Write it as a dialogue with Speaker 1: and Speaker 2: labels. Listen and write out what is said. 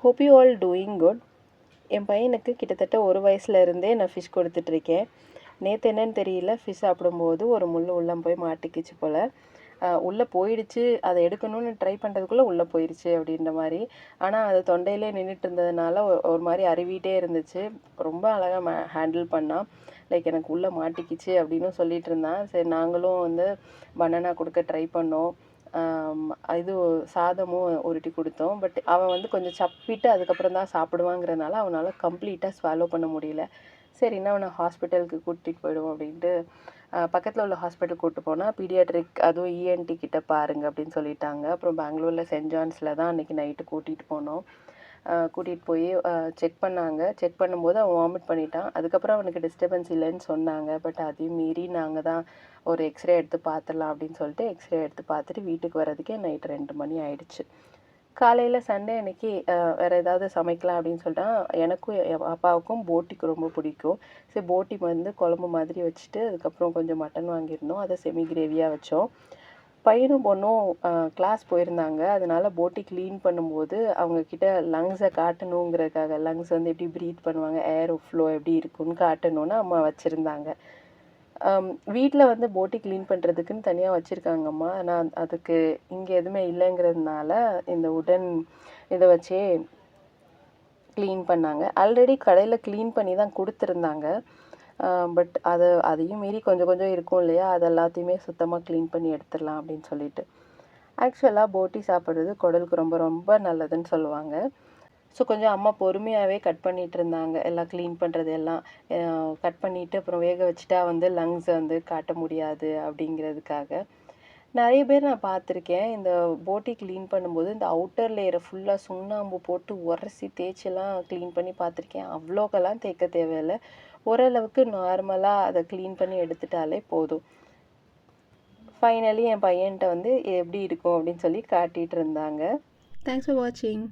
Speaker 1: Hope you all doing good. என் பையனுக்கு கிட்டத்தட்ட ஒரு வயசுலேருந்தே நான் ஃபிஷ் கொடுத்துட்ருக்கேன். நேற்று என்னன்னு தெரியல, ஃபிஷ் சாப்பிடும்போது ஒரு முள் உள்ளே போய் மாட்டிக்கிச்சு போல். உள்ளே போயிடுச்சு, அதை எடுக்கணும்னு ட்ரை பண்ணுறதுக்குள்ளே உள்ளே போயிடுச்சு அப்படின்ற மாதிரி. ஆனால் அது தொண்டையிலே நின்றுட்டு இருந்ததுனால ஒரு மாதிரி அருவிட்டே இருந்துச்சு. ரொம்ப அழகாக ஹேண்டில் பண்ணான். லைக் எனக்கு உள்ளே மாட்டிக்கிச்சு அப்படின்னு சொல்லிட்டு இருந்தான். சரி, நாங்களும் வந்து பனானா கொடுக்க ட்ரை பண்ணோம். இது சாதமும் உருட்டி கொடுத்தோம். பட் அவன் வந்து கொஞ்சம் சப்பிட்டு அதுக்கப்புறம் தான் சாப்பிடுவாங்கிறதுனால அவனால் கம்ப்ளீட்டாக ஸ்வாலோ பண்ண முடியல. சரின்னா அவனை ஹாஸ்பிட்டலுக்கு கூட்டிகிட்டு போயிடுவோம் அப்படின்ட்டு பக்கத்தில் உள்ள ஹாஸ்பிட்டல் கூப்பிட்டு போனால் பீடியாட்ரிக் அதுவும் இஎன்டி கிட்ட பாருங்க அப்படின்னு சொல்லிட்டாங்க. அப்புறம் பெங்களூரில் சென்ட் ஜான்ஸில் தான் அன்றைக்கி நைட்டு கூட்டிகிட்டு போனோம். கூட்டிகிட்டு போய் செக் பண்ணாங்க. செக் பண்ணும்போது அவன் வாமிட் பண்ணிட்டான். அதுக்கப்புறம் அவனுக்கு டிஸ்டர்பன்ஸ் இல்லைன்னு சொன்னாங்க. பட் அதையும் மீறி நாங்கள் தான் ஒரு எக்ஸ்ரே எடுத்து பார்த்துடலாம் அப்படின்னு சொல்லிட்டு எக்ஸ்ரே எடுத்து பார்த்துட்டு வீட்டுக்கு வர்றதுக்கே நைட்டு 2 மணி ஆயிடுச்சு. காலையில் சண்டே அன்னைக்கு வேறு ஏதாவது சமைக்கலாம் அப்படின்னு சொல்லிட்டா எனக்கும் என் அப்பாவுக்கும் போட்டிக்கு ரொம்ப பிடிக்கும். சரி, போட்டி வந்து குழம்பு மாதிரி வச்சுட்டு அதுக்கப்புறம் கொஞ்சம் மட்டன் வாங்கியிருந்தோம். அதை செமி கிரேவியாக வச்சோம். பையனும் பொண்ணும் கிளாஸ் போயிருந்தாங்க. அதனால போட்டி க்ளீன் பண்ணும்போது அவங்கக்கிட்ட லங்ஸை காட்டணுங்கிறதுக்காக, லங்ஸ் வந்து எப்படி ப்ரீத் பண்ணுவாங்க, ஏர் ஃப்ளோ எப்படி இருக்குன்னு காட்டணும்னு அம்மா வச்சுருந்தாங்க. வீட்டில் வந்து போட்டி க்ளீன் பண்ணுறதுக்குன்னு தனியாக வச்சுருக்காங்கம்மா. ஆனால் அதுக்கு இங்கே எதுவுமே இல்லைங்கிறதுனால இந்த உடன் இதை வச்சே க்ளீன் பண்ணாங்க. ஆல்ரெடி கடையில் க்ளீன் பண்ணி தான் கொடுத்துருந்தாங்க. பட் அதையும் மீறி கொஞ்சம் கொஞ்சம் இருக்கும் இல்லையா, அது எல்லாத்தையுமே சுத்தமாக க்ளீன் பண்ணி எடுத்துடலாம் அப்படின்னு சொல்லிட்டு. ஆக்சுவலாக போட்டி சாப்பிட்றது குடலுக்கு ரொம்ப ரொம்ப நல்லதுன்னு சொல்லுவாங்க. ஸோ கொஞ்சம் அம்மா பொறுமையாகவே கட் பண்ணிகிட்டு இருந்தாங்க. எல்லாம் க்ளீன் பண்ணுறது எல்லாம் கட் பண்ணிவிட்டு அப்புறம் வேக வச்சுட்டா வந்து லங்ஸை வந்து காட்ட முடியாது அப்படிங்கிறதுக்காக. நிறைய பேர் நான் பார்த்துருக்கேன், இந்த போட்டி க்ளீன் பண்ணும்போது இந்த அவுட்டர் லேயரை ஃபுல்லாக சுண்ணாம்பு போட்டு உரசி தேய்ச்செல்லாம் க்ளீன் பண்ணி பார்த்துருக்கேன். அவ்வளோக்கெல்லாம் தேய்க்க தேவையில்லை. ஓரளவுக்கு நார்மலாக அதை க்ளீன் பண்ணி எடுத்துட்டாலே போதும். ஃபைனலி என் பையன்கிட்ட வந்து எப்படி இருக்கும் அப்படின்னு சொல்லி காட்டிகிட்டு இருந்தாங்க. தேங்க்ஸ் ஃபார் வாட்சிங்.